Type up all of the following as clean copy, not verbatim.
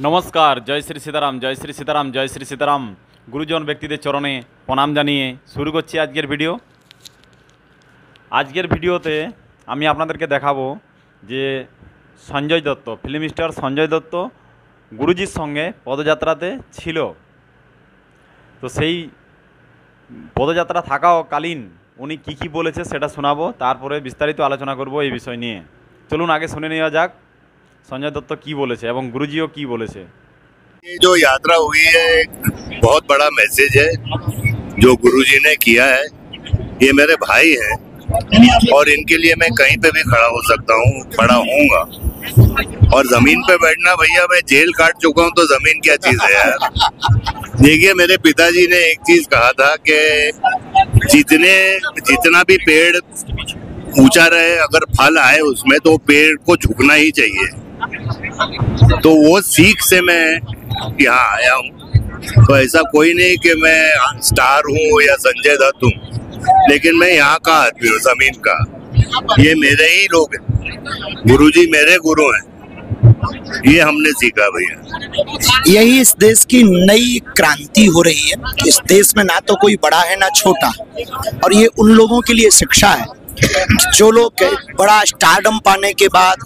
नमस्कार। जय श्री सीताराम, जय श्री सीताराम, जय श्री सीताराम। गुरुजन व्यक्तिদের চরণে প্রণাম জানিয়ে শুরু করছি আজকের ভিডিও। আজকের ভিডিওতে আমি আপনাদেরকে দেখাবো যে সঞ্জয় দত্ত, ফিল্ম স্টার সঞ্জয় দত্ত গুরুজির সঙ্গে পদযাত্রাতে ছিল। তো সেই পদযাত্রা থাকাকালীন উনি কী বলেছে সেটা শোনাবো, তারপরে বিস্তারিত আলোচনা করব এই বিষয় নিয়ে। চলুন আগে শুনে নেওয়া যাক संजय दत्त की बोले छे एवं गुरुजियों की बोले छे। ये जो यात्रा हुई है एक बहुत बड़ा मैसेज है जो गुरुजी ने किया है। ये मेरे भाई हैं और इनके लिए मैं कहीं पे भी खड़ा हो सकता हूँ, खड़ा होऊंगा। और जमीन पे बैठना, भैया मैं जेल काट चुका हूँ तो जमीन क्या चीज है यार। देखिए मेरे पिताजी ने एक चीज कहा था कि जितना भी पेड़ ऊंचा रहे, अगर फल आए उसमें तो पेड़ को झुकना ही चाहिए। तो वो सीख से मैं यहाँ आया हूँ। तो ऐसा कोई नहीं कि मैं स्टार हूँ या संजय दत्त हूँ, लेकिन मैं यहाँ का आदमी हूँ, जमीन का। ये मेरे ही लोग हैं, गुरुजी मेरे गुरु हैं। ये हमने सीखा भैया। यही इस देश की नई क्रांति हो रही है। इस देश में ना तो कोई बड़ा है ना छोटा, और ये उन लोगों के लिए शिक्षा है जो लोग बड़ा स्टारडम पाने के बाद,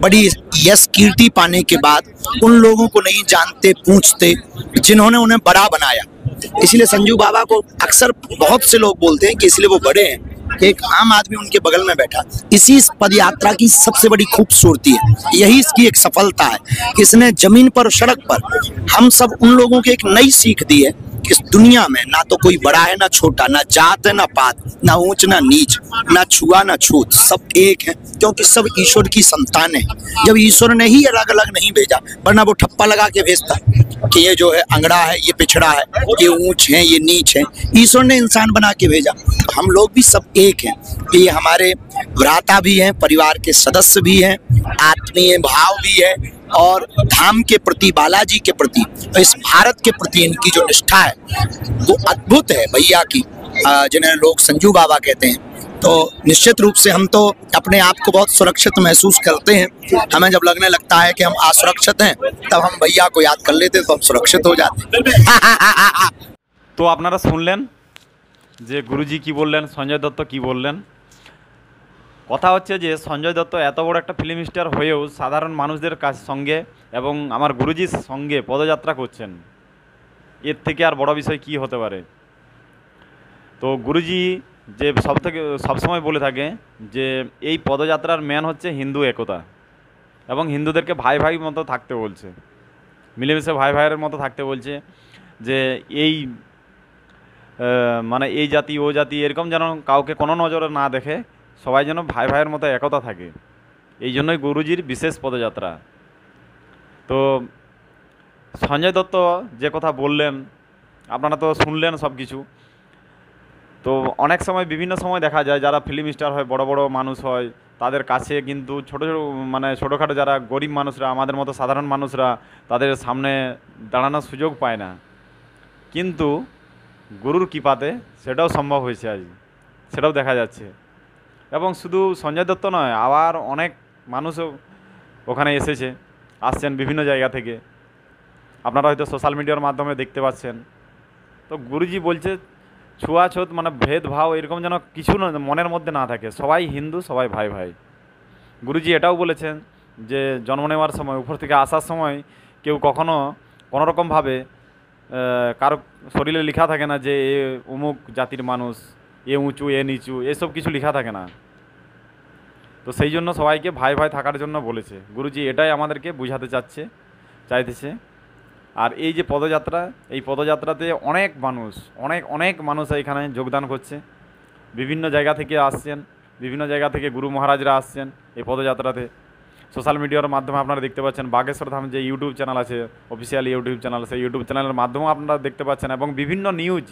बड़ी यश कीर्ति पाने के बाद उन लोगों को नहीं जानते पूछते जिन्होंने उन्हें बड़ा बनाया। इसलिए संजू बाबा को अक्सर बहुत से लोग बोलते हैं कि इसलिए वो बड़े हैं कि एक आम आदमी उनके बगल में बैठा। इसी इस पदयात्रा की सबसे बड़ी खूबसूरती है, यही इसकी एक सफलता है। इसने जमीन पर, सड़क पर हम सब उन लोगों को एक नई सीख दी है कि इस दुनिया में ना तो कोई बड़ा है ना छोटा, ना जात है ना पात, ना ऊंच ना नीच, ना छुआ ना छूत, सब एक है, क्योंकि सब ईश्वर की संतान है। जब ईश्वर ने ही अलग अलग नहीं भेजा, वरना वो ठप्पा लगा के भेजता कि ये जो है अंगड़ा है, ये पिछड़ा है, ये ऊंच है, ये नीच है। ईश्वर ने इंसान बना के भेजा। हम लोग भी सब एक हैं। ये हमारे भ्राता भी हैं, परिवार के सदस्य भी हैं, आत्मीय भाव भी है, और धाम के प्रति, बालाजी के प्रति, तो इस भारत के प्रति इनकी जो निष्ठा है वो अद्भुत है भैया की, जिन्हें लोग संजू बाबा कहते हैं। तो निश्चित रूप से हम तो अपने आप को बहुत सुरक्षित महसूस करते हैं। हमें जब लगने लगता है कि हम असुरक्षित हैं, तब हम भैया को याद कर लेते हैं तो हम सुरक्षित हो जाते हैं। तो আপনারা শুনলেন যে গুরুজি কি বললেন, সঞ্জয় দত্ত কি বললেন। কথা হচ্ছে যে সঞ্জয় দত্ত এত বড় একটা ফিল্ম স্টার হয়েও সাধারণ মানুষদের সঙ্গে এবং আমার গুরুজির সঙ্গে পদযাত্রা করছেন, এর থেকে আর বড় বিষয় কি হতে পারে। তো গুরুজি যে সবসময় বলে থাকে যে এই পদযাত্রার ম্যান হচ্ছে হিন্দু একতা, এবং হিন্দুদেরকে ভাই ভাই মতো থাকতে বলছে, মিলেমিশে ভাই ভাইয়ের মতো থাকতে বলছে। যে এই মানে এই জাতি ও জাতি এরকম যেন কাউকে কোনো নজরে না দেখে, সবাই যেন ভাই ভাইয়ের মতো একতা থাকে। এই জন্যই গুরুজির বিশেষ পদযাত্রা। তো সঞ্জয় দত্ত যে কথা বললেন আপনারা তো শুনলেন সব কিছু। তো অনেক সময় বিভিন্ন সময় দেখা যায় যারা ফিল্ম স্টার হয়, বড় বড় মানুষ হয়, তাদের কাছে কিন্তু ছোটোখাটো যারা গরিব মানুষরা, আমাদের মতো সাধারণ মানুষরা তাদের সামনে দাঁড়ানোর সুযোগ পায় না। কিন্তু গুরুর কৃপাতে সেটাও সম্ভব হয়েছে আজ, সেটাও দেখা যাচ্ছে। এবং শুধু সঞ্জয় দত্ত নয়, আবার অনেক মানুষও ওখানে আসছেন বিভিন্ন জায়গা থেকে, আপনারা হয়তো সোশ্যাল মিডিয়ার মাধ্যমে দেখতে পাচ্ছেন। তো গুরুজি বলছে ছুয়াছুত মানে ভেদভাব এরকম যেন কিছু মনের মধ্যে না থাকে, সবাই হিন্দু, সবাই ভাই ভাই। গুরুজি এটাও বলেছেন যে জন্ম নেওয়ার সময়, উপর থেকে আসার সময় কেউ কখনো কোনোরকমভাবে কারো শরীরে লেখা থাকে না যে এ অমুক জাতির মানুষ, এ উঁচু এ নিচু, এসব কিছু লেখা থাকে না। তো সেই জন্য সবাইকে ভাই ভাই থাকার জন্য বলেছে গুরুজি, এটাই আমাদেরকে বুঝাতে চাইতেছে। আর এই যে পদযাত্রা, এই পদযাত্রাতে অনেক মানুষ এখানে যোগদান করছে, বিভিন্ন জায়গা থেকে আসছেন, বিভিন্ন জায়গা থেকে গুরু মহারাজরা আসছেন এই পদযাত্রাতে। সোশ্যাল মিডিয়ার মাধ্যমে আপনারা দেখতে পাচ্ছেন, বাগেশ্বর ধাম যে ইউটিউব চ্যানেল আছে, অফিসিয়াল ইউটিউব চ্যানেল, সেই ইউটিউব চ্যানেলের মাধ্যমেও আপনারা দেখতে পাচ্ছেন, এবং বিভিন্ন নিউজ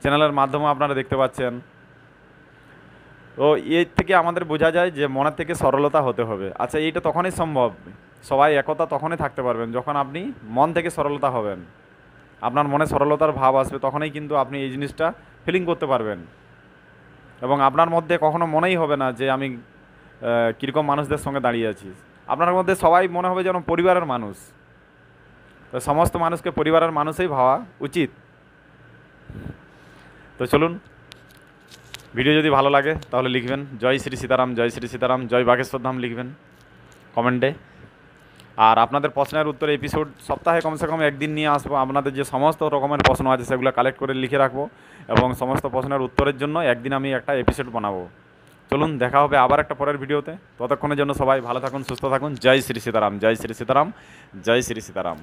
চ্যানেলের মাধ্যমেও আপনারা দেখতে পাচ্ছেন। তো এর থেকে আমাদের বোঝা যায় যে মনের থেকে সরলতা হতে হবে। আচ্ছা, এইটা তখনই সম্ভব, সবাই একতা তখনই থাকতে পারবেন যখন আপনি মন থেকে সরলতা হবেন, আপনার মনে সরলতার ভাব আসবে, তখনই কিন্তু আপনি এই জিনিসটা ফিলিং করতে পারবেন। এবং আপনার মধ্যে কখনো মনেই হবে না যে আমি কীরকম মানুষদের সঙ্গে দাঁড়িয়ে আছি। আপনার মধ্যে সবাই মনে হবে যেন পরিবারের মানুষ, তো সমস্ত মানুষকে পরিবারের মানুষই ভাবা উচিত। তো চলুন, ভিডিও যদি ভালো লাগে তাহলে লিখবেন জয় শ্রী সীতারাম, জয় শ্রী সীতারাম, জয় বাগেশ্বর ধাম লিখবেন কমেন্টে। আর আপনাদের প্রশ্নের উত্তর এপিসোড সপ্তাহে কমসে কম একদিন নিয়ে আসবো। আপনাদের যে সমস্ত রকমের প্রশ্ন আছে সেগুলো কালেক্ট করে লিখে রাখবো এবং সমস্ত প্রশ্নের উত্তরের জন্য একদিন আমি একটা এপিসোড বানাবো। চলুন, দেখা হবে আবার একটা পরের ভিডিওতে। ততক্ষণের জন্য সবাই ভালো থাকুন, সুস্থ থাকুন। জয় শ্রী সীতারাম, জয় শ্রী সীতারাম, জয় শ্রী সীতারাম।